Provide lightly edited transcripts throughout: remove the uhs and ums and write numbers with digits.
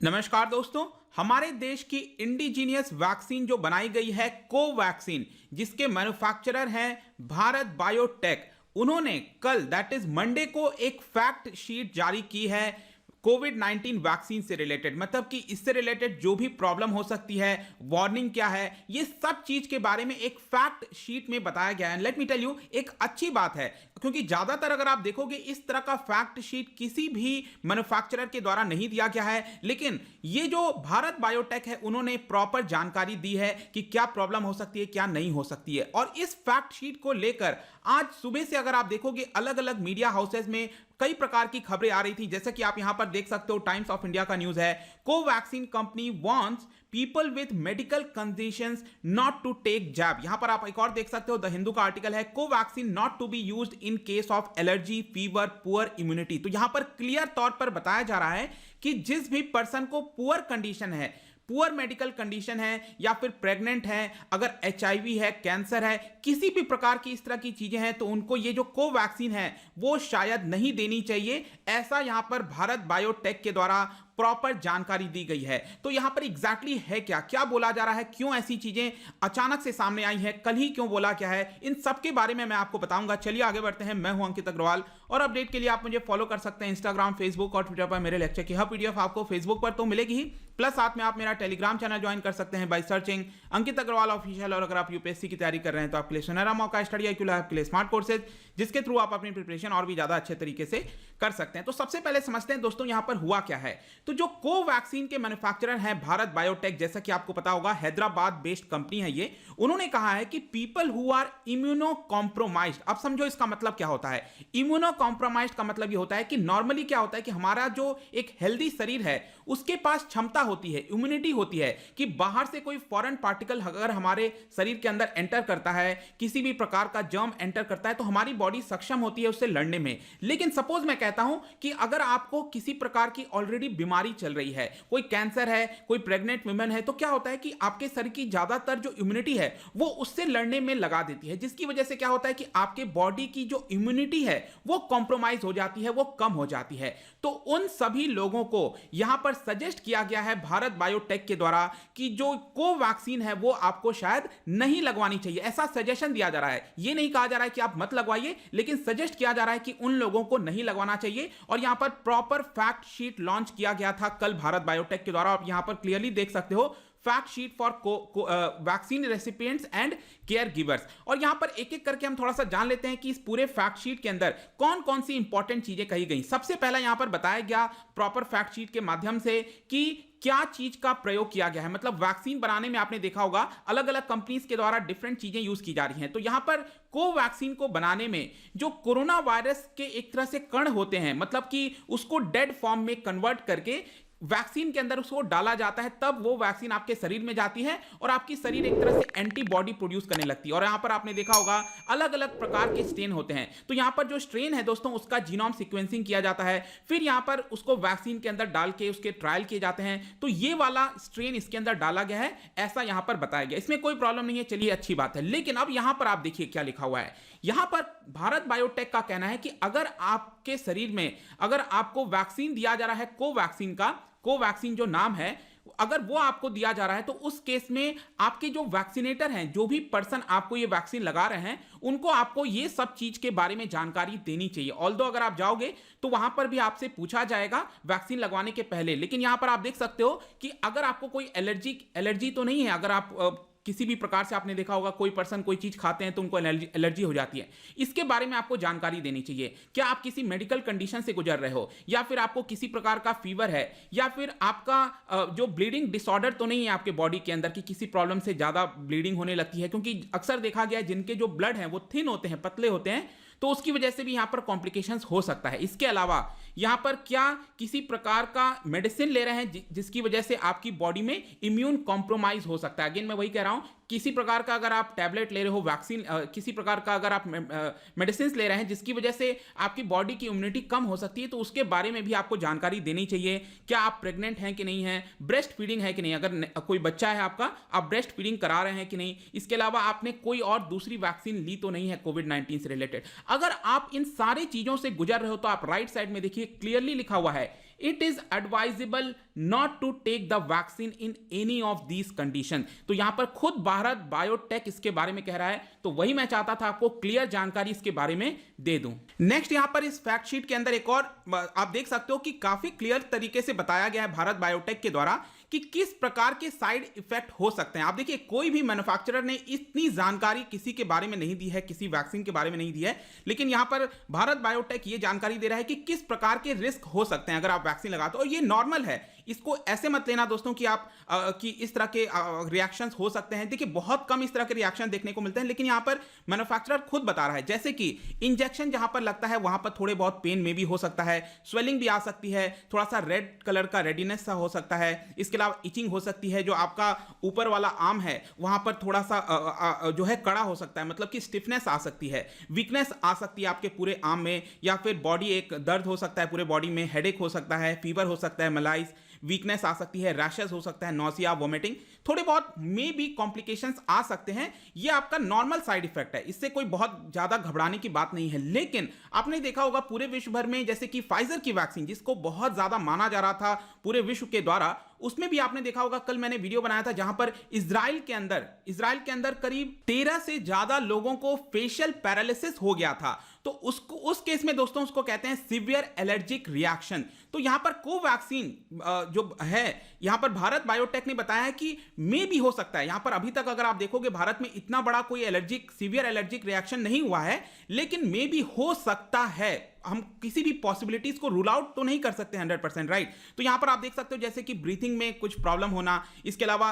नमस्कार दोस्तों। हमारे देश की इंडिजीनियस वैक्सीन जो बनाई गई है कोवैक्सीन, जिसके मैन्युफैक्चरर हैं भारत बायोटेक, उन्होंने कल दैट इज मंडे को एक फैक्ट शीट जारी की है कोविड 19 वैक्सीन से रिलेटेड। मतलब कि इससे रिलेटेड जो भी प्रॉब्लम हो सकती है, वार्निंग क्या है, ये सब चीज के बारे में एक फैक्ट शीट में बताया गया है। लेट मी टेल यू, एक अच्छी बात है क्योंकि ज्यादातर अगर आप देखोगे इस तरह का फैक्ट शीट किसी भी मैन्युफैक्चरर के द्वारा नहीं दिया गया है, लेकिन ये जो भारत बायोटेक है उन्होंने प्रॉपर जानकारी दी है कि क्या प्रॉब्लम हो सकती है, क्या नहीं हो सकती है। और इस फैक्ट शीट को लेकर आज सुबह से अगर आप देखोगे अलग अलग मीडिया हाउसेज में कई प्रकार की खबरें आ रही थी। जैसे कि आप यहां पर देख सकते हो, टाइम्स ऑफ इंडिया का न्यूज है, Covaxin company wants people with medical conditions not to take jab. यहां पर आप एक और देख सकते हो, द हिंदू का आर्टिकल है, Covaxin not to be used in case of allergy, fever, poor immunity. तो यहां पर क्लियर तौर पर बताया जा रहा है कि जिस भी पर्सन को पुअर कंडीशन है, पुअर मेडिकल कंडीशन है या फिर प्रेग्नेंट है, अगर एचआईवी है, कैंसर है, किसी भी प्रकार की इस तरह की चीजें हैं, तो उनको ये जो कोवैक्सीन है वो शायद नहीं देनी चाहिए। ऐसा यहां पर भारत बायोटेक के द्वारा प्रॉपर जानकारी दी गई है। तो यहां पर एग्जैक्टली है क्या क्या बोला जा रहा है, क्यों ऐसी चीजें अचानक से सामने आई है, कल ही क्यों बोला क्या है, इन सब के बारे में मैं आपको बताऊंगा। चलिए आगे बढ़ते हैं। मैं हूं अंकित अग्रवाल और अपडेट के लिए आप मुझे फॉलो कर सकते हैं इंस्टाग्राम, फेसबुक और ट्विटर पर। मेरे लेक्चर की हर पीडीएफ आपको फेसबुक पर तो मिलेगी ही, प्लस साथ में आप मेरा टेलीग्राम चैनल ज्वाइन कर सकते हैं by searching Ankit Agarwal official. और अगर आप यूपीएससी की तैयारी कर रहे हैं तो आपके लिए सुनहरा मौका, स्टडी IQ लैब के लिए स्मार्ट कोर्सेज, जिसके थ्रू आप अपनी प्रिपरेशन और भी ज्यादा अच्छे तरीके से कर सकते हैं। तो सबसे पहले समझते हैं दोस्तों यहां पर हुआ क्या है। तो जो कोवैक्सीन के मैन्युफैक्चरर हैं भारत बायोटेक, जैसा कि आपको पता होगा हैदराबाद बेस्ड कंपनी है ये, उन्होंने कहा है कि people who are immunocompromised. अब समझो इसका मतलब क्या होता है। इम्यूनो कॉम्प्रोमाइज्ड का मतलब ये होता है कि नॉर्मली क्या होता है कि हमारा जो एक हेल्दी शरीर है उसके पास क्षमता होती है, इम्यूनिटी होती है कि बाहर से कोई फॉरेन पार्टिकल अगर हमारे शरीर के अंदर एंटर करता है, किसी भी प्रकार का जर्म एंटर करता है, तो हमारी बॉडी सक्षम होती है उससे लड़ने में। लेकिन सपोज मैं कहता हूं कि अगर आपको किसी प्रकार की ऑलरेडी बीमारी चल रही है, कोई कैंसर है, कोई प्रेग्नेंट वुमेन है, तो क्या होता है कि आपके शरीर की ज्यादातर जो इम्यूनिटी है वो उससे लड़ने में लगा देती है, जिसकी वजह से क्या होता है कि आपके बॉडी की जो इम्यूनिटी है वो कॉम्प्रोमाइज हो जाती है, वो कम हो जाती है। तो उन सभी लोगों को यहां पर सजेस्ट किया गया है भारत बायोटेक के द्वारा कि जो कोवैक्सीन है वो आपको शायद नहीं लगवानी चाहिए। ऐसा सजेशन दिया जा रहा है, ये नहीं कहा जा रहा है कि आप मत लगवाइए, लेकिन सजेस्ट किया जा रहा है कि उन लोगों को नहीं लगवाना चाहिए। और यहां पर प्रॉपर फैक्ट शीट लॉन्च किया गया था कल भारत बायोटेक के द्वारा। आप यहां पर क्लियरली देख सकते हो, fact sheet for vaccine recipients and care givers. और यहां पर एक एक करके हम थोड़ा सा जान लेते हैं कि इस पूरे फैक्ट शीट के अंदर कौन कौन सी इंपॉर्टेंट चीजें कही गई। सबसे पहला यहां पर बताया गया प्रॉपर फैक्ट शीट के माध्यम से कि क्या चीज का प्रयोग किया गया है। मतलब वैक्सीन बनाने में आपने देखा होगा अलग अलग कंपनीज के द्वारा डिफरेंट चीजें यूज की जा रही हैं। तो यहां पर कोवैक्सीन को बनाने में जो कोरोना वायरस के एक तरह से कण होते हैं, मतलब कि उसको डेड फॉर्म में कन्वर्ट करके वैक्सीन के अंदर उसको डाला जाता है, तब वो वैक्सीन आपके शरीर में जाती है और आपकी शरीर एक तरह से एंटीबॉडी प्रोड्यूस करने लगती है। और यहां पर आपने देखा होगा अलग अलग प्रकार के स्ट्रेन होते हैं। तो यहां पर जो स्ट्रेन है दोस्तों उसका जीनोम सीक्वेंसिंग किया जाता है, फिर यहां पर उसको वैक्सीन के अंदर डाल के उसके ट्रायल किए जाते हैं। तो ये वाला स्ट्रेन इसके अंदर डाला गया है, ऐसा यहां पर बताया गया। इसमें कोई प्रॉब्लम नहीं है, चलिए अच्छी बात है। लेकिन अब यहां पर आप देखिए क्या लिखा हुआ है। यहां पर भारत बायोटेक का कहना है कि अगर आपके शरीर में अगर आपको वैक्सीन दिया जा रहा है कोवैक्सीन का, कोवैक्सीन जो नाम है, अगर वो आपको दिया जा रहा है तो उस केस में आपके जो वैक्सीनेटर हैं, जो भी पर्सन आपको ये वैक्सीन लगा रहे हैं, उनको आपको ये सब चीज के बारे में जानकारी देनी चाहिए। ऑल्दो अगर आप जाओगे तो वहां पर भी आपसे पूछा जाएगा वैक्सीन लगवाने के पहले। लेकिन यहां पर आप देख सकते हो कि अगर आपको कोई एलर्जी तो नहीं है, अगर आप किसी भी प्रकार से आपने देखा होगा कोई पर्सन कोई चीज खाते हैं तो उनको एलर्जी हो जाती है, इसके बारे में आपको जानकारी देनी चाहिए। क्या आप किसी मेडिकल कंडीशन से गुजर रहे हो, या फिर आपको किसी प्रकार का फीवर है, या फिर आपका जो ब्लीडिंग डिसऑर्डर तो नहीं है आपके बॉडी के अंदर कि किसी प्रॉब्लम से ज्यादा ब्लीडिंग होने लगती है। क्योंकि अक्सर देखा गया है जिनके जो ब्लड है वो थिन होते हैं, पतले होते हैं, तो उसकी वजह से भी यहां पर कॉम्प्लिकेशंस हो सकता है। इसके अलावा यहां पर क्या किसी प्रकार का मेडिसिन ले रहे हैं जिसकी वजह से आपकी बॉडी में इम्यून कॉम्प्रोमाइज हो सकता है। अगेन मैं वही कह रहा हूं, किसी प्रकार का अगर आप टैबलेट ले रहे हो, वैक्सीन किसी प्रकार का अगर आप मेडिसिन ले रहे हैं जिसकी वजह से आपकी बॉडी की इम्यूनिटी कम हो सकती है, तो उसके बारे में भी आपको जानकारी देनी चाहिए। क्या आप प्रेग्नेंट हैं कि नहीं है, ब्रेस्ट फीडिंग है कि नहीं, अगर कोई बच्चा है आपका, आप ब्रेस्ट फीडिंग करा रहे हैं कि नहीं। इसके अलावा आपने कोई और दूसरी वैक्सीन ली तो नहीं है कोविड 19 से रिलेटेड। अगर आप इन सारी चीजों से गुजर रहे हो तो आप राइट साइड में देखिए क्लियरली लिखा हुआ है it is advisable not to take the vaccine in any of these condition. तो यहां पर खुद भारत बायोटेक इसके बारे में कह रहा है, तो वही मैं चाहता था आपको क्लियर जानकारी इसके बारे में दे दूं। नेक्स्ट यहां पर इस फैक्ट शीट के अंदर एक और आप देख सकते हो कि काफी क्लियर तरीके से बताया गया है भारत बायोटेक के द्वारा कि किस प्रकार के साइड इफेक्ट हो सकते हैं। आप देखिए, कोई भी मैन्युफैक्चरर ने इतनी जानकारी किसी के बारे में नहीं दी है, किसी वैक्सीन के बारे में नहीं दी है, लेकिन यहां पर भारत बायोटेक ये जानकारी दे रहा है कि किस प्रकार के रिस्क हो सकते हैं अगर आप वैक्सीन लगाते हो। और ये नॉर्मल है, इसको ऐसे मत लेना दोस्तों कि आप कि इस तरह के रिएक्शंस हो सकते हैं। देखिए, बहुत कम इस तरह के रिएक्शन देखने को मिलते हैं, लेकिन यहां पर मैन्युफैक्चरर खुद बता रहा है, जैसे कि इंजेक्शन जहां पर लगता है वहां पर थोड़े बहुत पेन में भी हो सकता है, स्वेलिंग भी आ सकती है, थोड़ा सा रेड कलर का रेडिनेस सा हो सकता है, इसके अलावा इचिंग हो सकती है, जो आपका ऊपर वाला आर्म है वहां पर थोड़ा सा जो है कड़ा हो सकता है, मतलब कि स्टिफनेस आ सकती है, वीकनेस आ सकती है आपके पूरे आर्म में, या फिर बॉडी एक दर्द हो सकता है पूरे बॉडी में, हेडेक हो सकता है, फीवर हो सकता है, मलाइज वीकनेस आ सकती है, रैशेस हो सकता है, नोसिया, वोमिटिंग, थोड़े बहुत मे भी कॉम्प्लिकेशंस आ सकते हैं। ये आपका नॉर्मल साइड इफेक्ट है, इससे कोई बहुत ज्यादा घबराने की बात नहीं है। लेकिन आपने देखा होगा पूरे विश्व भर में, जैसे कि फाइजर की वैक्सीन जिसको बहुत ज्यादा माना जा रहा था पूरे विश्व के द्वारा, उसमें भी आपने देखा होगा, कल मैंने वीडियो बनाया था जहां पर इजराइल के अंदर करीब 13 से ज्यादा लोगों को फेशियल पैरालिसिस हो गया था। तो उस केस में दोस्तों उसको कहते हैं सीवियर एलर्जिक रिएक्शन। तो यहां पर कोवैक्सीन जो है, यहां पर भारत बायोटेक ने बताया है कि मे भी हो सकता है। यहां पर अभी तक अगर आप देखोगे भारत में इतना बड़ा कोई सीवियर एलर्जिक रिएक्शन नहीं हुआ है, लेकिन मे भी हो सकता है। हम किसी भी पॉसिबिलिटीज को रूल आउट तो नहीं कर सकते 100%, राइट। तो यहां पर आप देख सकते हो जैसे कि ब्रीथिंग में कुछ प्रॉब्लम होना, इसके अलावा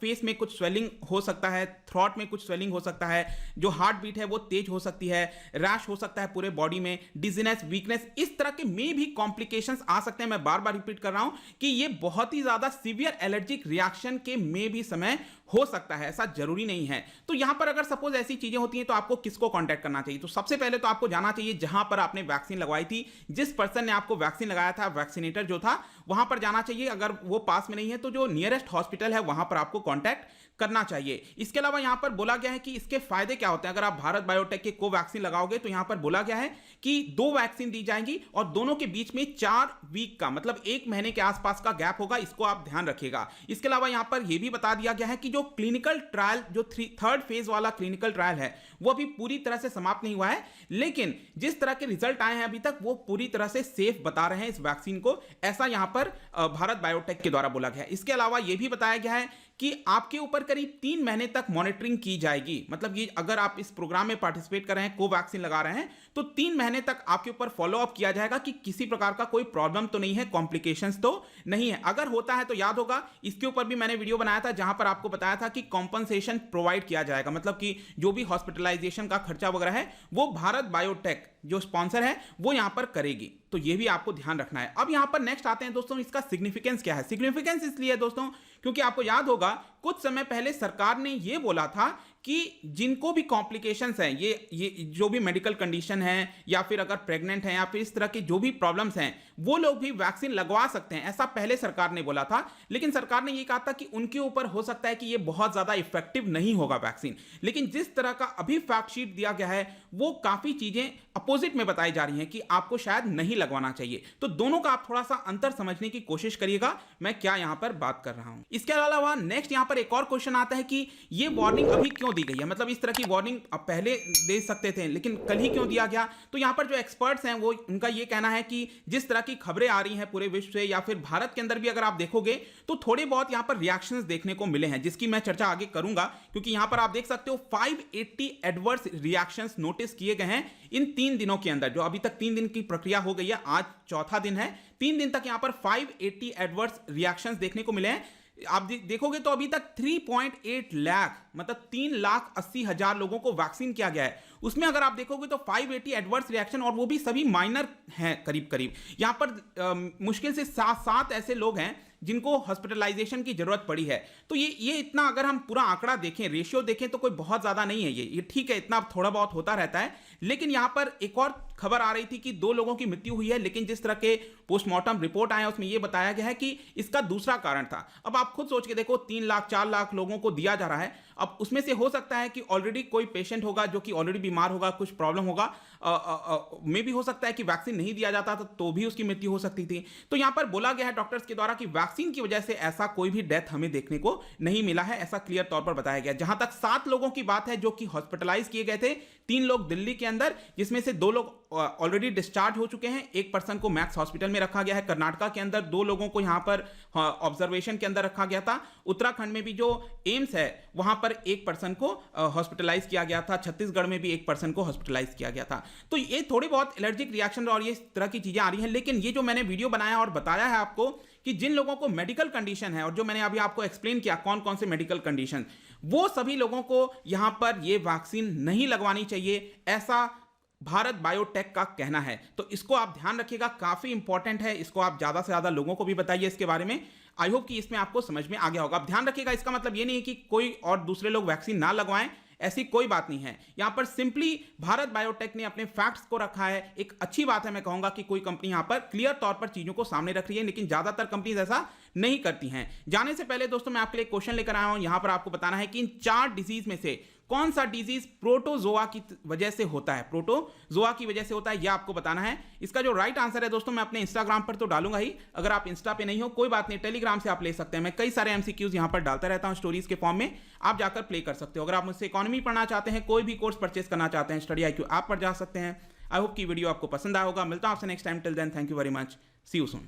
फेस में कुछ स्वेलिंग हो सकता है, थ्रॉट में कुछ स्वेलिंग हो सकता है, जो हार्ट बीट है वो तेज हो सकती है, रैश हो सकता है पूरे बॉडी में, डिजीनेस, वीकनेस, इस तरह के में भी कॉम्प्लिकेशंस आ सकते हैं। मैं बार बार रिपीट कर रहा हूं कि ये बहुत ही ज्यादा सीवियर एलर्जिक रिएक्शन के में भी समय हो सकता है, ऐसा जरूरी नहीं है। तो यहां पर अगर सपोज ऐसी चीजें होती हैं तो आपको किसको कांटेक्ट करना चाहिए? तो सबसे पहले तो आपको जाना चाहिए जहां पर आपने वैक्सीन लगवाई थी, जिस पर्सन ने आपको वैक्सीन लगाया था, वैक्सीनेटर जो था, वहां पर जाना चाहिए। अगर वो पास में नहीं है तो जो नियरेस्ट हॉस्पिटल है वहां पर आपको कांटेक्ट करना चाहिए। इसके अलावा यहां पर बोला गया है कि इसके फायदे क्या होते हैं। अगर आप भारत बायोटेक के कोवैक्सीन लगाओगे तो यहां पर बोला गया है कि 2 वैक्सीन दी जाएंगी और दोनों के बीच में 4 वीक का, मतलब 1 महीने के आसपास का गैप होगा, इसको आप ध्यान रखिएगा। इसके अलावा यहां पर यह भी बता दिया गया है कि जो क्लिनिकल ट्रायल, जो 3rd फेज वाला क्लिनिकल ट्रायल है, वो अभी पूरी तरह से समाप्त नहीं हुआ है, लेकिन जिस तरह के रिजल्ट आए हैं अभी तक वो पूरी तरह से सेफ बता रहे हैं इस वैक्सीन को, ऐसा यहां पर भारत बायोटेक के द्वारा बोला गया है। इसके अलावा यह भी बताया गया है कि आपके ऊपर करीब 3 महीने तक मॉनिटरिंग की जाएगी। मतलब ये अगर आप इस प्रोग्राम में पार्टिसिपेट कर रहे हैं, कोवैक्सीन लगा रहे हैं, तो 3 महीने तक आपके ऊपर फॉलो अप किया जाएगा कि किसी प्रकार का कोई प्रॉब्लम तो नहीं है, कॉम्प्लिकेशंस तो नहीं है। अगर होता है तो याद होगा इसके ऊपर भी मैंने वीडियो बनाया था जहां पर आपको बताया था कि कॉम्पनसेशन प्रोवाइड किया जाएगा, मतलब कि जो भी हॉस्पिटलाइजेशन का खर्चा वगैरह है वो भारत बायोटेक जो स्पॉन्सर है वो यहां पर करेगी। तो ये भी आपको ध्यान रखना है। अब यहां पर नेक्स्ट आते हैं दोस्तों, इसका सिग्निफिकेंस क्या है। सिग्निफिकेंस इसलिए दोस्तों क्योंकि आपको याद होगा कुछ समय पहले सरकार ने यह बोला था कि जिनको भी कॉम्प्लिकेशंस हैं, ये जो भी मेडिकल कंडीशन है, या फिर अगर प्रेग्नेंट हैं, या फिर इस तरह के जो भी प्रॉब्लम्स हैं, वो लोग भी वैक्सीन लगवा सकते हैं। ऐसा पहले सरकार ने बोला था, लेकिन सरकार ने ये कहा था कि उनके ऊपर हो सकता है कि ये बहुत ज्यादा इफेक्टिव नहीं होगा वैक्सीन। लेकिन जिस तरह का अभी फैक्ट शीट दिया गया है वो काफी चीजें अपोजिट में बताई जा रही हैं कि आपको शायद नहीं लगवाना चाहिए। तो दोनों का आप थोड़ा सा अंतर समझने की कोशिश करिएगा, मैं क्या यहां पर बात कर रहा हूं। इसके अलावा नेक्स्ट यहां पर एक और क्वेश्चन आता है कि ये वार्निंग अभी क्यों दी गई है, मतलब इस तरह की वार्निंग अब पहले दे सकते थे लेकिन कल ही क्यों दिया गया। तो यहां पर जो एक्सपर्ट्स हैं वो उनका ये कहना है कि जिस तरह की खबरें आ रही हैं पूरे विश्व से या फिर भारत के अंदर भी अगर आप देखोगे तो थोड़े बहुत यहां पर रिएक्शंस देखने को मिले हैं, जिसकी मैं चर्चा आगे करूंगा। क्योंकि यहां पर आप देख सकते हो 580 एडवर्स रिएक्शंस नोटिस किए गए हैं इन 3 दिनों के अंदर। जो अभी तक 3 दिन की प्रक्रिया हो गई है, आज चौथा दिन है, 3 दिन तक यहां पर 580 एडवर्स रिएक्शंस देखने को मिले हैं। आप देखोगे तो अभी तक 3.8 लाख, मतलब 3,80,000 लोगों को वैक्सीन किया गया है। उसमें अगर आप देखोगे तो 580 एडवर्स रिएक्शन, और वो भी सभी माइनर हैं करीब करीब। यहां पर मुश्किल से 7 ऐसे लोग हैं जिनको हॉस्पिटलाइजेशन की जरूरत पड़ी है। तो ये इतना अगर हम पूरा आंकड़ा देखें, रेशियो देखें तो कोई बहुत ज़्यादा नहीं है। ये ठीक है, इतना थोड़ा बहुत होता रहता है। लेकिन यहाँ पर एक और खबर आ रही थी कि 2 लोगों की मृत्यु हुई है, लेकिन जिस तरह के पोस्टमार्टम रिपोर्ट आए उसमें यह बताया गया है कि इसका दूसरा कारण था। अब आप खुद सोच के देखो, 3 लाख 4 लाख लोगों को दिया जा रहा है। अब उसमें से हो सकता है कि ऑलरेडी कोई पेशेंट होगा जो कि ऑलरेडी बीमार होगा, कुछ प्रॉब्लम होगा, मे भी हो सकता है कि वैक्सीन नहीं दिया जाता तो भी उसकी मृत्यु हो सकती थी। तो यहां पर बोला गया है डॉक्टर्स के द्वारा कि वैक्सीन की वजह से ऐसा कोई भी डेथ हमें देखने को नहीं मिला है, ऐसा क्लियर तौर पर बताया गया। जहां तक 7 लोगों की बात है जो कि हॉस्पिटलाइज किए गए थे, 3 लोग दिल्ली के अंदर, जिसमें से 2 लोग ऑलरेडी डिस्चार्ज हो चुके हैं। एक पर्सन को मैक्स हॉस्पिटल में रखा गया है। कर्नाटका के अंदर 2 लोगों को यहां पर ऑब्जर्वेशन के अंदर रखा गया था। उत्तराखंड में भी जो एम्स है वहां पर एक पर्सन को हॉस्पिटलाइज किया गया था। छत्तीसगढ़ में भी एक पर्सन को हॉस्पिटलाइज किया गया था। तो ये थोड़ी बहुत एलर्जिक रिएक्शन और ये तरह की चीजें आ रही हैं। लेकिन ये जो मैंने वीडियो बनाया और बताया है आपको कि जिन लोगों को मेडिकल कंडीशन है, और जो मैंने अभी आपको एक्सप्लेन किया कौन कौन से मेडिकल कंडीशन, वो सभी लोगों को यहां पर ये वैक्सीन नहीं लगवानी चाहिए, ऐसा भारत बायोटेक का कहना है। तो इसको आप ध्यान रखिएगा, काफी इंपॉर्टेंट है। इसको आप ज्यादा से ज्यादा लोगों को भी बताइए इसके बारे में। आई होप कि इसमें आपको समझ में आ गया होगा। आप ध्यान रखिएगा, इसका मतलब ये नहीं है कि कोई और दूसरे लोग वैक्सीन ना लगवाएं, ऐसी कोई बात नहीं है। यहां पर सिंपली भारत बायोटेक ने अपने फैक्ट्स को रखा है। एक अच्छी बात है, मैं कहूंगा कि कोई कंपनी यहां पर क्लियर तौर पर चीजों को सामने रख रही है, लेकिन ज्यादातर कंपनीज ऐसा नहीं करती हैं। जाने से पहले दोस्तों मैं आपके लिए क्वेश्चन लेकर आया हूं। यहां पर आपको बताना है कि इन 4 डिजीज में से कौन सा डिजीज प्रोटोजोआ की वजह से होता है, प्रोटोजोआ की वजह से होता है, यह आपको बताना है। इसका जो राइट आंसर है दोस्तों मैं अपने इंस्टाग्राम पर तो डालूंगा ही, अगर आप इंस्टा पे नहीं हो कोई बात नहीं, टेलीग्राम से आप ले सकते हैं। मैं कई सारे एमसीक्यूज यहां पर डालता रहता हूं स्टोरीज के फॉर्म में, आप जाकर प्ले कर सकते हो। अगर आप मुझसे इकोनॉमी पढ़ना चाहते हैं, कोई भी कोर्स परचेस करना चाहते हैं, स्टडी IQ आप पर जा सकते हैं। आई होप की वीडियो आपको पसंद आया होगा। मिलता हूं आपसे next time. Till then thank you very much, see you soon.